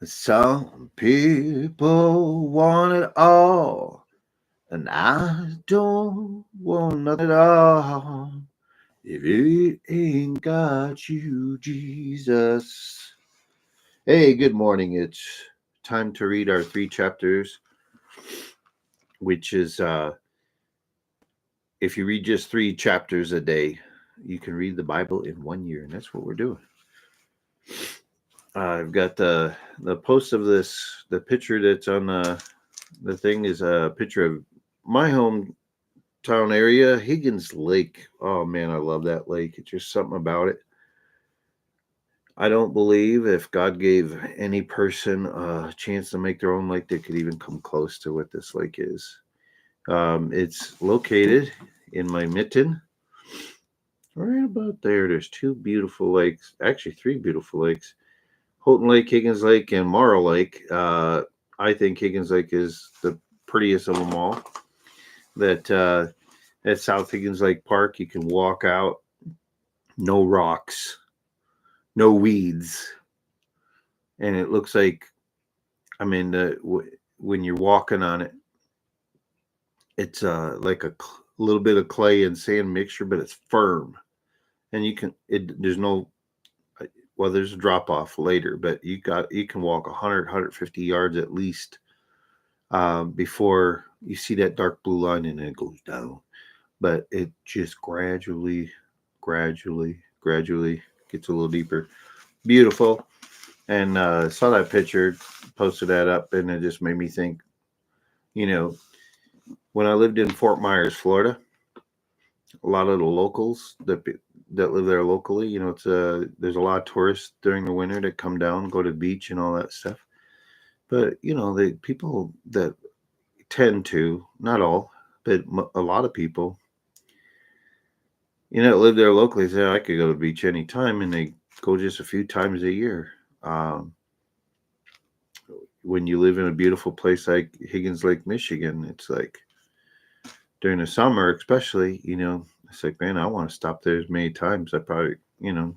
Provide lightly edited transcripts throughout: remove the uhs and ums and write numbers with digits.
Some people want it all, and I don't want nothing at all. If it ain't got you, Jesus. Hey, good morning. It's time to read our three chapters, which is if you read just three chapters a day, you can read the Bible in 1 year, and that's what we're doing. I've got the post of this. The picture that's on the thing is a picture of my hometown area, Higgins Lake. Oh man, I love that lake. It's just something about it. I don't believe if God gave any person a chance to make their own lake, they could even come close to what this lake is. It's located in my mitten, right about there. There's two beautiful lakes, actually three beautiful lakes: Houghton Lake, Higgins Lake, and Morrow Lake. I think Higgins Lake is the prettiest of them all. That at South Higgins Lake Park, you can walk out, no rocks, no weeds, and it looks like, I mean, when you're walking on it, it's like a little bit of clay and sand mixture, but it's firm, and you can there's no, well, there's a drop off later, but you can walk 100 yards at least before you see that dark blue line and then it goes down. But it just gradually gets a little deeper. Beautiful. And saw that picture, posted that up, and it just made me think, you know, when I lived in Fort Myers, Florida, a lot of the locals that live there locally, it's there's a lot of tourists during the winter that come down, go to the beach and all that stuff. But the people that tend to, not all, but a lot of people, live there locally say I could go to the beach anytime, and they go just a few times a year. Um, when you live in a beautiful place like Higgins Lake, Michigan, it's like during the summer, especially, it's like, man, I want to stop there as many times. I probably,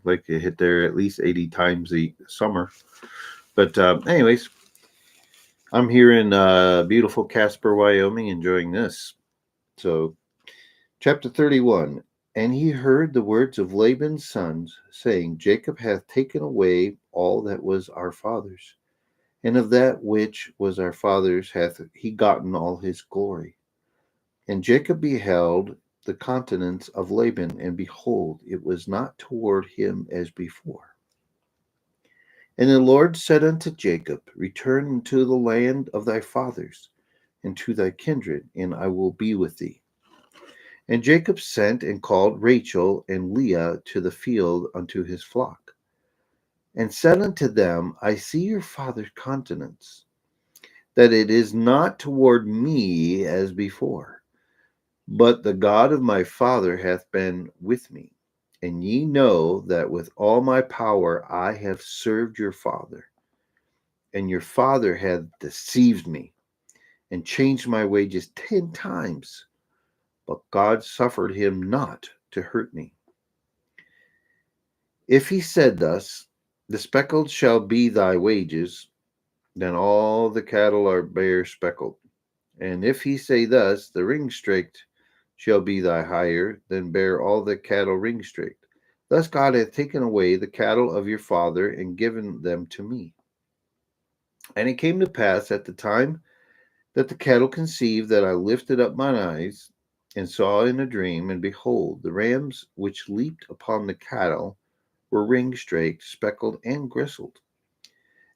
like to hit there at least 80 times a summer. But, anyways, I'm here in beautiful Casper, Wyoming, enjoying this. So, chapter 31. And he heard the words of Laban's sons, saying, Jacob hath taken away all that was our father's, and of that which was our father's hath he gotten all his glory. And Jacob beheld the countenance of Laban, and behold, it was not toward him as before. And the Lord said unto Jacob, Return unto the land of thy fathers, and to thy kindred, and I will be with thee. And Jacob sent and called Rachel and Leah to the field unto his flock, and said unto them, I see your father's countenance, that it is not toward me as before, but the God of my father hath been with me. And ye know that with all my power I have served your father, and your father hath deceived me, and changed my wages 10 times, but God suffered him not to hurt me. If he said thus, The speckled shall be thy wages, then all the cattle are bare speckled. And if he say thus, The ring-straked shall be thy hire, then bear all the cattle ring-straked. Thus God hath taken away the cattle of your father, and given them to me. And it came to pass at the time that the cattle conceived, that I lifted up mine eyes, and saw in a dream, and behold, the rams which leaped upon the cattle were ring-straked, speckled, and gristled.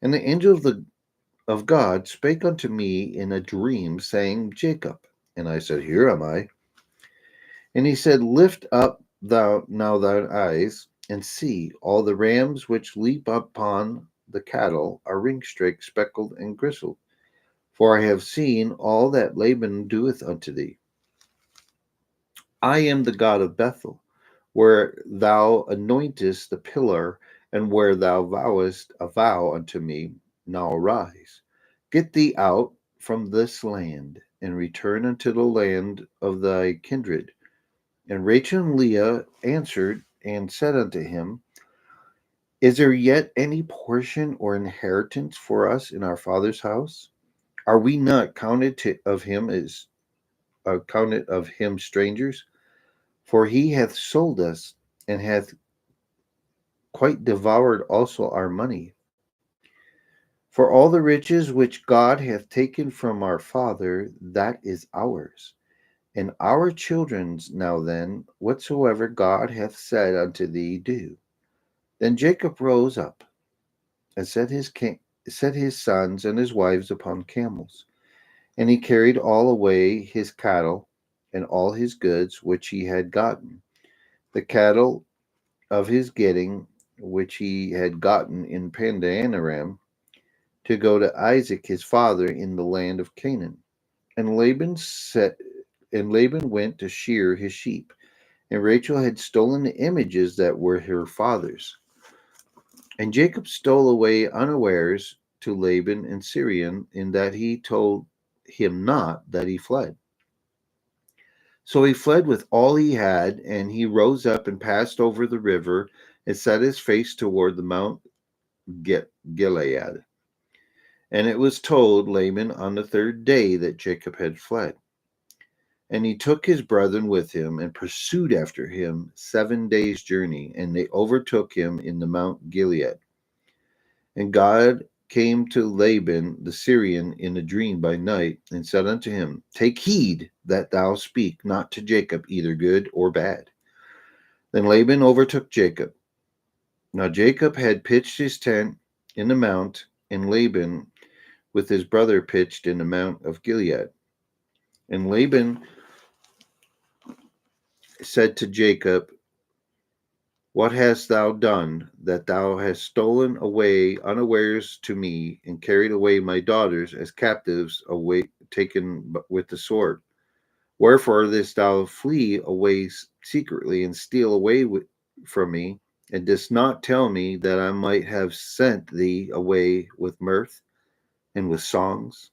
And the angel of God spake unto me in a dream, saying, Jacob. And I said, Here am I. And he said, Lift up thou now thine eyes, and see, all the rams which leap upon the cattle are ring-straked, speckled, and gristled. For I have seen all that Laban doeth unto thee. I am the God of Bethel, where thou anointest the pillar, and where thou vowest a vow unto me. Now arise, get thee out from this land, and return unto the land of thy kindred. And Rachel and Leah answered and said unto him, Is there yet any portion or inheritance for us in our father's house? Are we not counted of him strangers? For he hath sold us, and hath quite devoured also our money. For all the riches which God hath taken from our father, that is ours, and our children's. Now then, whatsoever God hath said unto thee, do. Then Jacob rose up and set his sons and his wives upon camels, and he carried all away his cattle and all his goods which he had gotten, the cattle of his getting which he had gotten in Pandanaram, to go to Isaac his father in the land of Canaan. And Laban went to shear his sheep, and Rachel had stolen the images that were her father's. And Jacob stole away unawares to Laban in Syrian, in that he told him not that he fled. So he fled with all he had, and he rose up and passed over the river, and set his face toward the Mount Gilead. And it was told Laban on the third day that Jacob had fled. And he took his brethren with him, and pursued after him 7 days' journey, and they overtook him in the Mount Gilead. And God came to Laban the Syrian in a dream by night, and said unto him, Take heed that thou speak not to Jacob either good or bad. Then Laban overtook Jacob. Now Jacob had pitched his tent in the mount, and Laban with his brother pitched in the Mount of Gilead. And Laban said to Jacob, What hast thou done, that thou hast stolen away unawares to me, and carried away my daughters as captives away taken with the sword? Wherefore didst thou flee away secretly, and steal away from me, and didst not tell me, that I might have sent thee away with mirth, and with songs,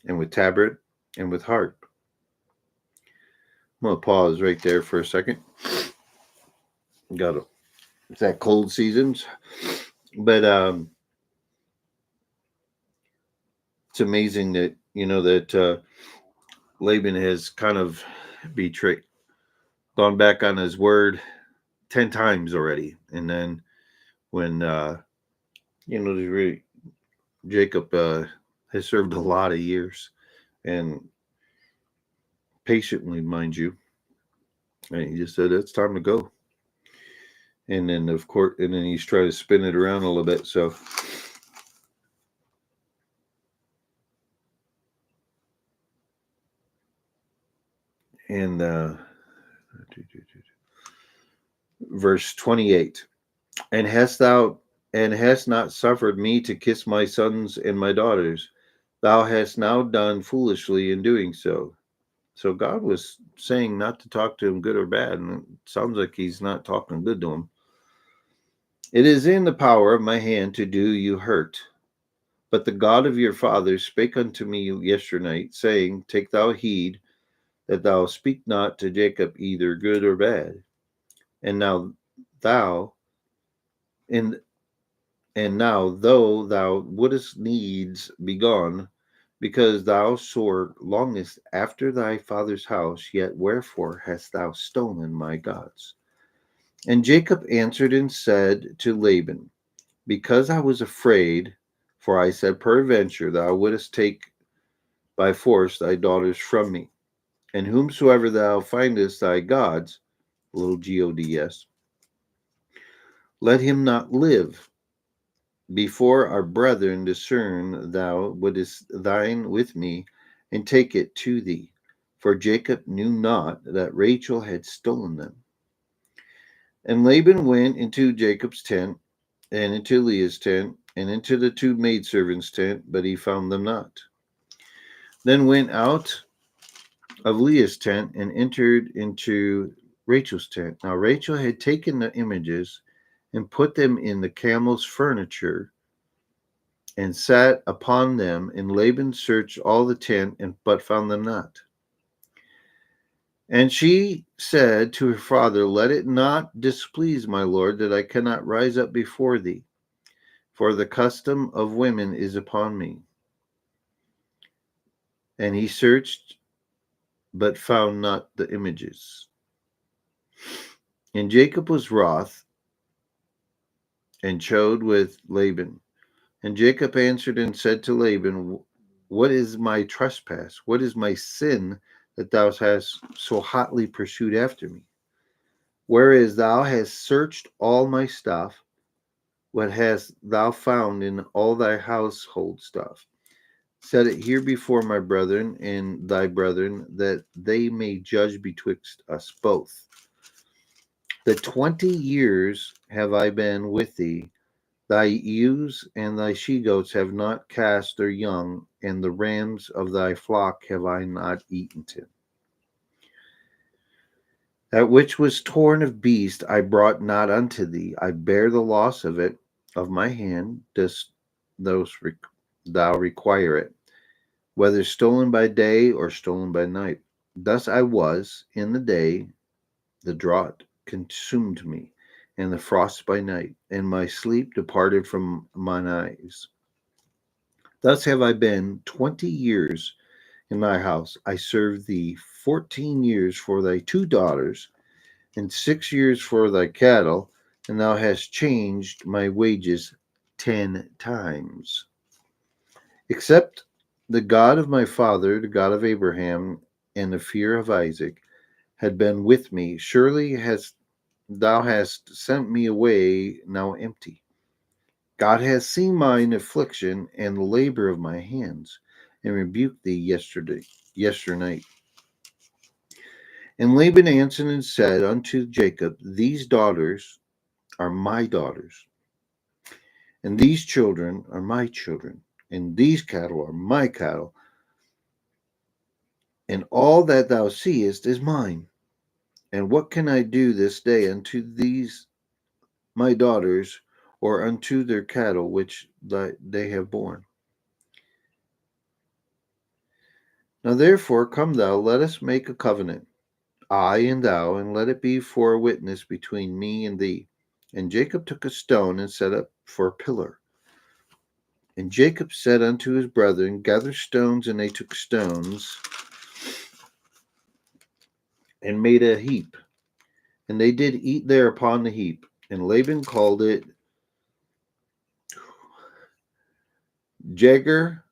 and with tabret, and with harp? I'm going to pause right there for a second. It's that cold seasons. But it's amazing that, Laban has kind of betrayed, gone back on his word 10 times already. And then when, really, Jacob has served a lot of years, and patiently, mind you. And he just said, it's time to go. And then, of course, and then he's trying to spin it around a little bit. So, and verse 28, and hast not suffered me to kiss my sons and my daughters. Thou hast now done foolishly in doing so. So God was saying not to talk to him good or bad, and it sounds like he's not talking good to him. It is in the power of my hand to do you hurt. But the God of your fathers spake unto me yesternight, saying, Take thou heed that thou speak not to Jacob either good or bad. And now thou, and now though thou wouldest needs be gone, because thou sore longest after thy father's house, yet wherefore hast thou stolen my gods? And Jacob answered and said to Laban, Because I was afraid, for I said, Peradventure thou wouldest take by force thy daughters from me. And whomsoever thou findest thy gods, little gods, let him not live. Before our brethren discern thou wouldest thine with me, and take it to thee. For Jacob knew not that Rachel had stolen them. And Laban went into Jacob's tent, and into Leah's tent, and into the two maidservants' tent, but he found them not. Then went out of Leah's tent, and entered into Rachel's tent. Now Rachel had taken the images, and put them in the camel's furniture, and sat upon them. And Laban searched all the tent, but found them not. And she said to her father, let it not displease my lord that I cannot rise up before thee, for the custom of women is upon me. And he searched, but found not the images. And Jacob was wroth and chode with Laban. And Jacob answered and said to Laban, what is my trespass? What is my sin that thou hast so hotly pursued after me? Whereas thou hast searched all my stuff, what hast thou found in all thy household stuff? Set it here before my brethren and thy brethren, that they may judge betwixt us both. The 20 years have I been with thee. Thy ewes and thy she goats have not cast their young, and the rams of thy flock have I not eaten to. That which was torn of beast I brought not unto thee. I bear the loss of it of my hand. Dost thou require it, whether stolen by day or stolen by night? Thus I was in the day, the drought consumed me, and the frost by night, and my sleep departed from mine eyes. Thus have I been 20 years in thy house. I served thee 14 years for thy two daughters, and 6 years for thy cattle, and thou hast changed my wages 10 times. Except the God of my father, the God of Abraham, and the fear of Isaac had been with me, surely thou hast sent me away now empty. God has seen mine affliction and the labor of my hands, and rebuked thee yesternight. And Laban answered and said unto Jacob, these daughters are my daughters, and these children are my children, and these cattle are my cattle, and all that thou seest is mine. And what can I do this day unto these my daughters, or unto their cattle which they have borne? Now therefore come thou, let us make a covenant, I and thou, and let it be for a witness between me and thee. And Jacob took a stone and set up for a pillar. And Jacob said unto his brethren, gather stones, and they took stones and made a heap. And they did eat there upon the heap. And Laban called it Jegar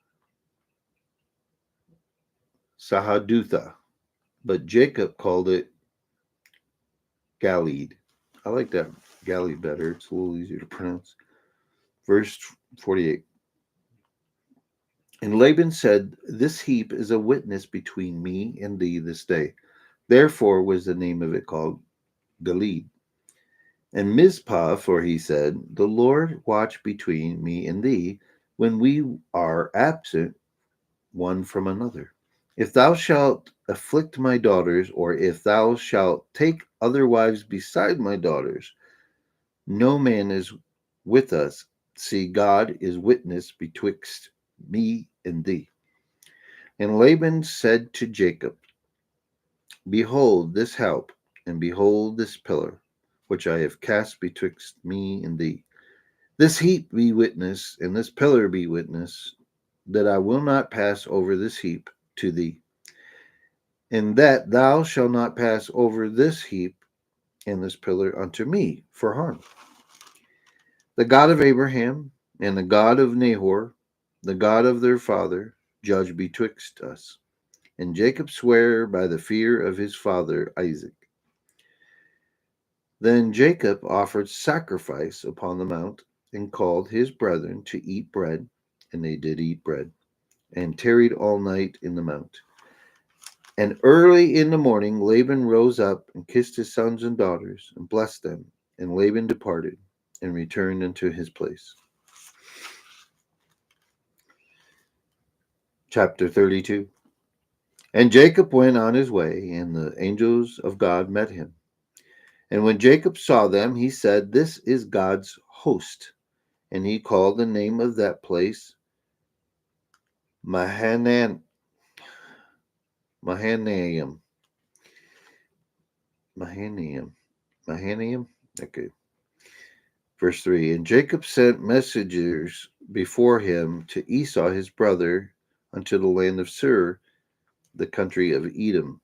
Sahadutha, but Jacob called it Galeed. I like that Galeed better. It's a little easier to pronounce. Verse 48. And Laban said, this heap is a witness between me and thee this day. Therefore was the name of it called Galeed. And Mizpah, for he said, the Lord watch between me and thee when we are absent one from another. If thou shalt afflict my daughters, or if thou shalt take other wives beside my daughters, no man is with us. See, God is witness betwixt me and thee. And Laban said to Jacob, behold this help, and behold this pillar, which I have cast betwixt me and thee. This heap be witness, and this pillar be witness, that I will not pass over this heap to thee, and that thou shalt not pass over this heap and this pillar unto me for harm. The God of Abraham and the God of Nahor, the God of their father, judge betwixt us. And Jacob sware by the fear of his father Isaac. Then Jacob offered sacrifice upon the mount, and called his brethren to eat bread, and they did eat bread, and tarried all night in the mount. And early in the morning Laban rose up and kissed his sons and daughters, and blessed them. And Laban departed, and returned unto his place. Chapter 32. And Jacob went on his way, and the angels of God met him. And when Jacob saw them, he said, this is God's host. And he called the name of that place Mahanaim. Mahanaim. Mahanaim? Okay. Verse 3. And Jacob sent messengers before him to Esau his brother unto the land of Seir, the country of Edom.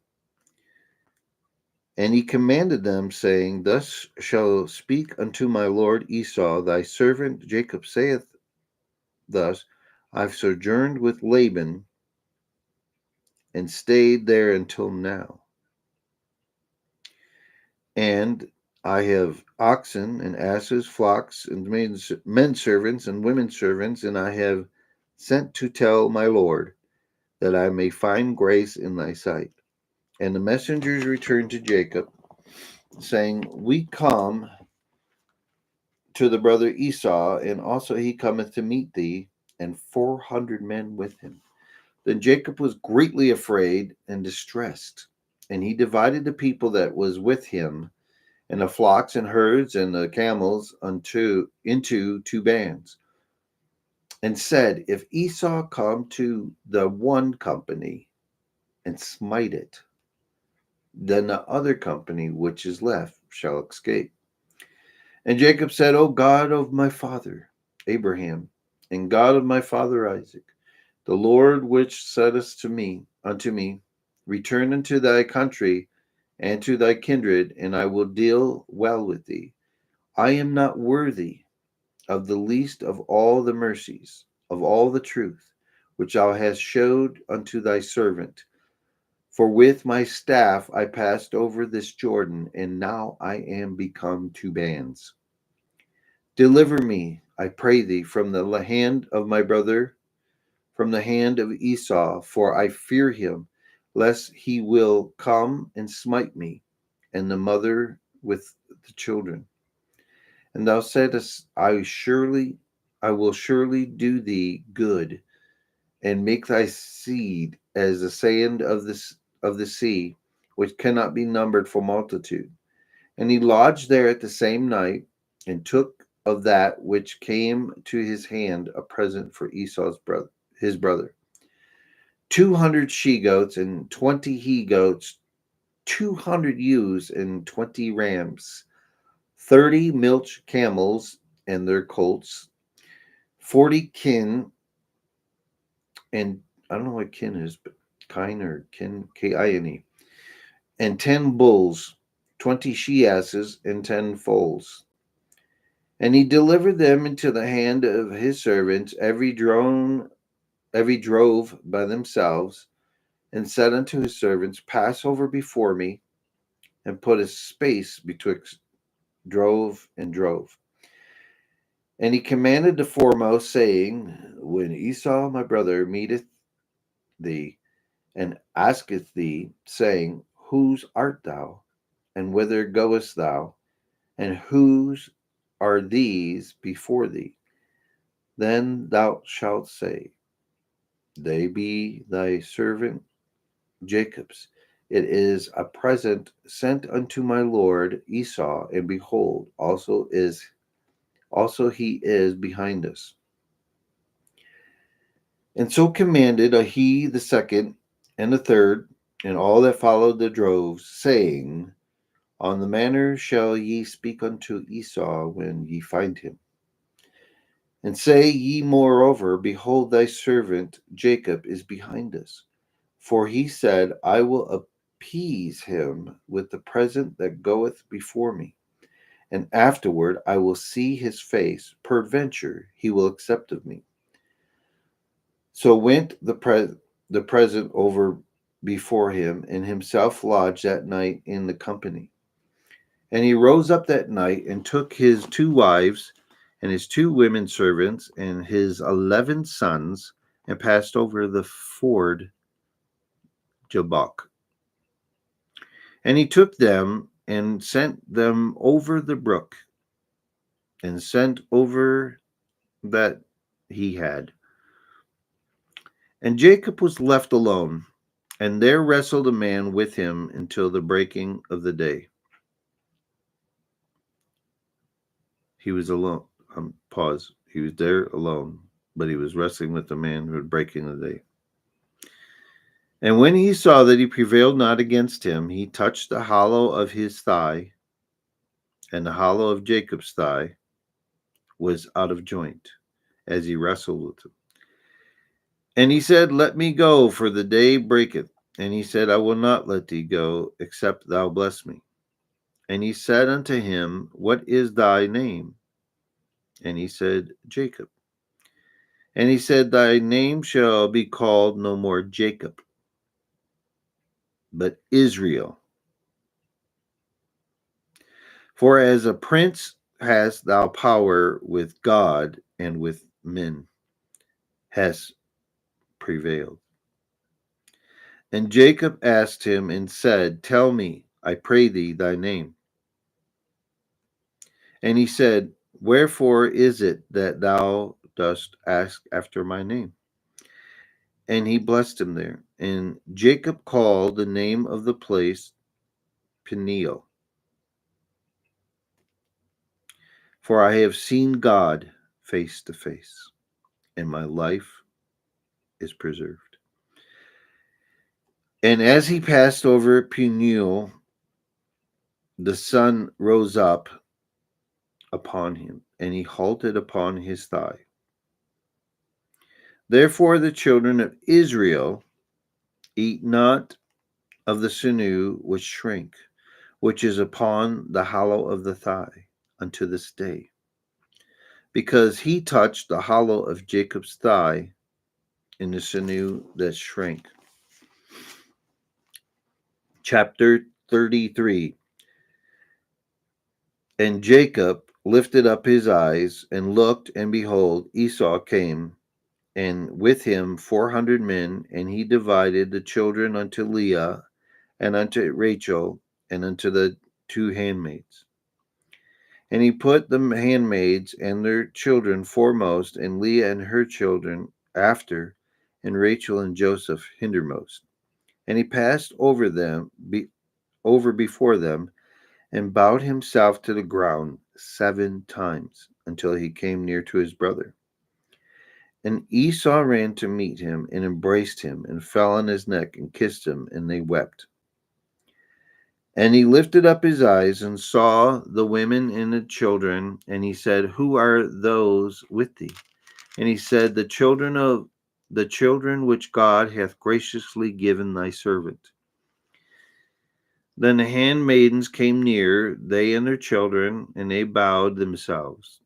And he commanded them, saying, Thus shall speak unto my lord Esau, thy servant Jacob saith thus, I've sojourned with Laban and stayed there until now. And I have oxen and asses, flocks, and men servants and women servants, and I have sent to tell my lord, that I may find grace in thy sight. And the messengers returned to Jacob, saying, We come to the brother Esau, and also he cometh to meet thee, and 400 men with him. Then Jacob was greatly afraid and distressed, and he divided the people that was with him, and the flocks and herds and the camels into two bands, and said, If Esau come to the one company and smite it, then the other company which is left shall escape. And Jacob said, O God of my father Abraham, and God of my father Isaac, the Lord which saidst unto me, Return unto thy country and to thy kindred, and I will deal well with thee. I am not worthy of the least of all the mercies, of all the truth, which thou hast showed unto thy servant. For with my staff I passed over this Jordan, and now I am become two bands. Deliver me, I pray thee, from the hand of my brother, from the hand of Esau, for I fear him, lest he will come and smite me, and the mother with the children. And thou saidst, I will surely do thee good, and make thy seed as the sand of the sea, which cannot be numbered for multitude. And he lodged there at the same night, and took of that which came to his hand a present for his brother, 200 she goats and 20 he goats, 200 ewes and 20 rams, 30 milch camels and their colts, 40 kin, and I don't know what kin is, but kine or kin, Kine, and 10 bulls, 20 she asses, and 10 foals. And he delivered them into the hand of his servants, every drove by themselves, and said unto his servants, Pass over before me, and put a space betwixt drove and drove. And he commanded the foremost, saying, When Esau my brother meeteth thee, and asketh thee, saying, Whose art thou? And whither goest thou? And whose are these before thee? Then thou shalt say, They be thy servant Jacob's. It is a present sent unto my lord Esau, and behold, also he is behind us. And so commanded he the second and the third, and all that followed the droves, saying, On the manner shall ye speak unto Esau when ye find him. And say ye moreover, Behold, thy servant Jacob is behind us. For he said, I will appease him with the present that goeth before me, and afterward I will see his face. Peradventure he will accept of me. So went the present over before him, and himself lodged that night in the company. And he rose up that night, and took his 2 wives, and his 2 women servants, and his 11 sons, and passed over the ford Jabbok. And he took them, and sent them over the brook, and sent over that he had. And Jacob was left alone, and there wrestled a man with him until the breaking of the day. He was alone. Pause. He was there alone, but he was wrestling with the man who was breaking the day. And when he saw that he prevailed not against him, he touched the hollow of his thigh, and the hollow of Jacob's thigh was out of joint, as he wrestled with him. And he said, Let me go, for the day breaketh. And he said, I will not let thee go, except thou bless me. And he said unto him, What is thy name? And he said, Jacob. And he said, Thy name shall be called no more Jacob, but Israel. For as a prince hast thou power with God and with men, hast prevailed. And Jacob asked him and said, Tell me, I pray thee, thy name. And he said, Wherefore is it that thou dost ask after my name? And he blessed him there. And Jacob called the name of the place Peniel. For I have seen God face to face, and my life is preserved. And as he passed over Peniel, the sun rose up upon him, and he halted upon his thigh. Therefore the children of Israel eat not of the sinew which shrink, which is upon the hollow of the thigh, unto this day, because he touched the hollow of Jacob's thigh in the sinew that shrank. Chapter 33. And Jacob lifted up his eyes and looked, and behold, Esau came, and with him 400 men, and he divided the children unto Leah and unto Rachel and unto the 2 handmaids. And he put the handmaids and their children foremost, and Leah and her children after, and Rachel and Joseph hindermost. And he passed over before them, and bowed himself to the ground 7 times, until he came near to his brother. And Esau ran to meet him, and embraced him, and fell on his neck, and kissed him, and they wept. And he lifted up his eyes, and saw the women and the children, and he said, Who are those with thee? And he said, The children which God hath graciously given thy servant. Then the handmaidens came near, they and their children, and they bowed themselves.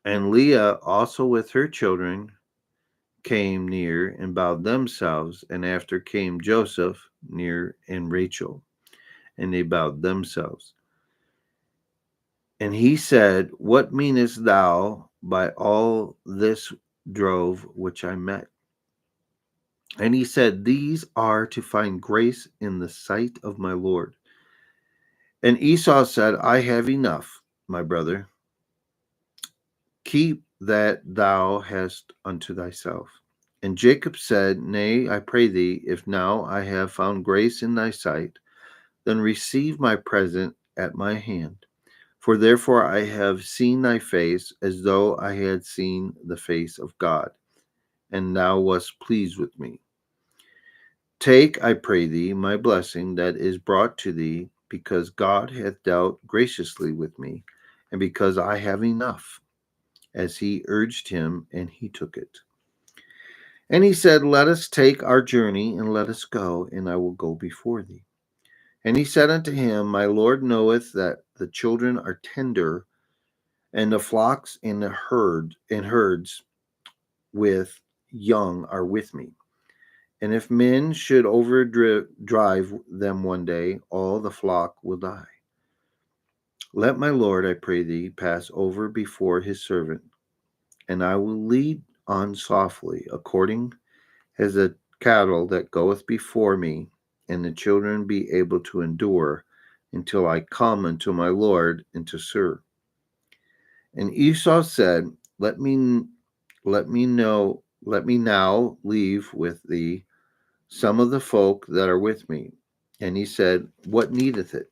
And Leah also with her children came near and bowed themselves, and after came Joseph near and Rachel, and they bowed themselves. And he said, What meanest thou by all this drove which I met? And he said, These are to find grace in the sight of my Lord. And Esau said, I have enough, my brother. Keep that thou hast unto thyself. And Jacob said, Nay, I pray thee, if now I have found grace in thy sight, then receive my present at my hand. For therefore I have seen thy face, as though I had seen the face of God, and thou wast pleased with me. Take, I pray thee, my blessing that is brought to thee, because God hath dealt graciously with me, and because I have enough. As he urged him, and he took it. And he said, Let us take our journey, and let us go, and I will go before thee. And he said unto him, My Lord knoweth that the children are tender, and the flocks and the herds with young are with me. And if men should overdrive them one day, all the flock will die. Let my Lord, I pray thee, pass over before his servant, and I will lead on softly, according as the cattle that goeth before me, and the children be able to endure until I come unto my Lord and to Seir. And Esau said, Let me now leave with thee some of the folk that are with me. And he said, What needeth it?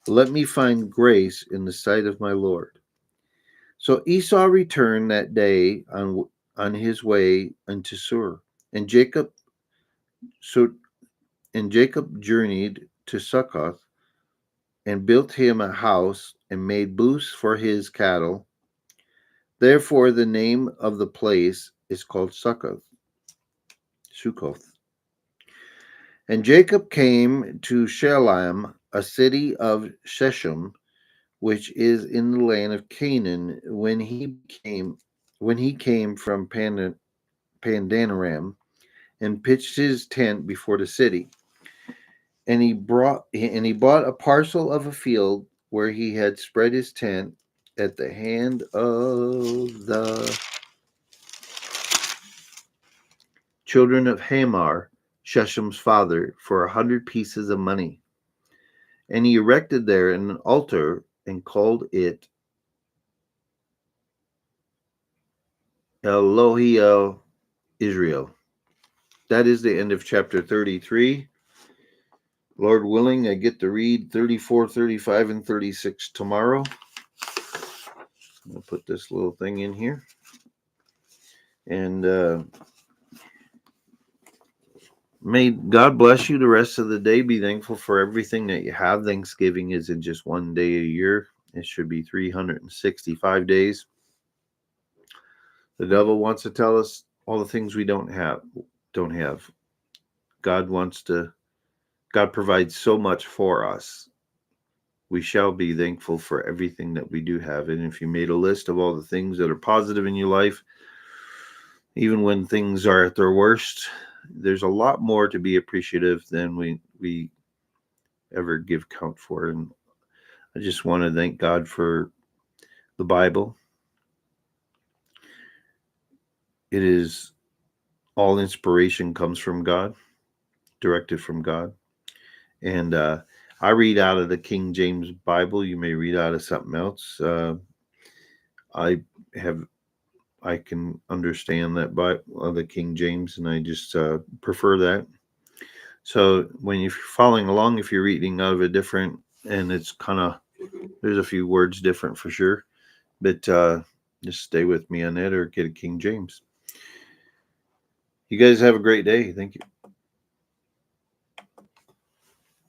Let me find grace in the sight of my Lord. So Esau returned that day on his way unto Sur. And Jacob so and Jacob journeyed to Succoth and built him a house and made booths for his cattle. Therefore the name of the place is called Sukkoth. And Jacob came to Shalem, a city of Shechem, which is in the land of Canaan, when he came from Pandanaram, and pitched his tent before the city. And he bought a parcel of a field where he had spread his tent at the hand of the children of Hamor, Shechem's father, for 100 pieces of money. And he erected there an altar and called it Elohi Israel. That is the end of chapter 33. Lord willing, I get to read 34, 35, and 36 tomorrow. I'll put this little thing in here. And may God bless you the rest of the day. Be thankful for everything that you have. Thanksgiving isn't just one day a year. It should be 365 days. The devil wants to tell us all the things we don't have. God provides so much for us. We shall be thankful for everything that we do have. And if you made a list of all the things that are positive in your life, even when things are at their worst, there's a lot more to be appreciative than we ever give count for. And I just want to thank God for the Bible. It is all inspiration comes from God, directed from God. And I read out of the King James Bible. You may read out of something else. I can understand that by the King James, and I just prefer that. So when you're following along, if you're reading out of a different, and it's kind of, there's a few words different for sure, but just stay with me on that or get a King James. You guys have a great day. Thank you.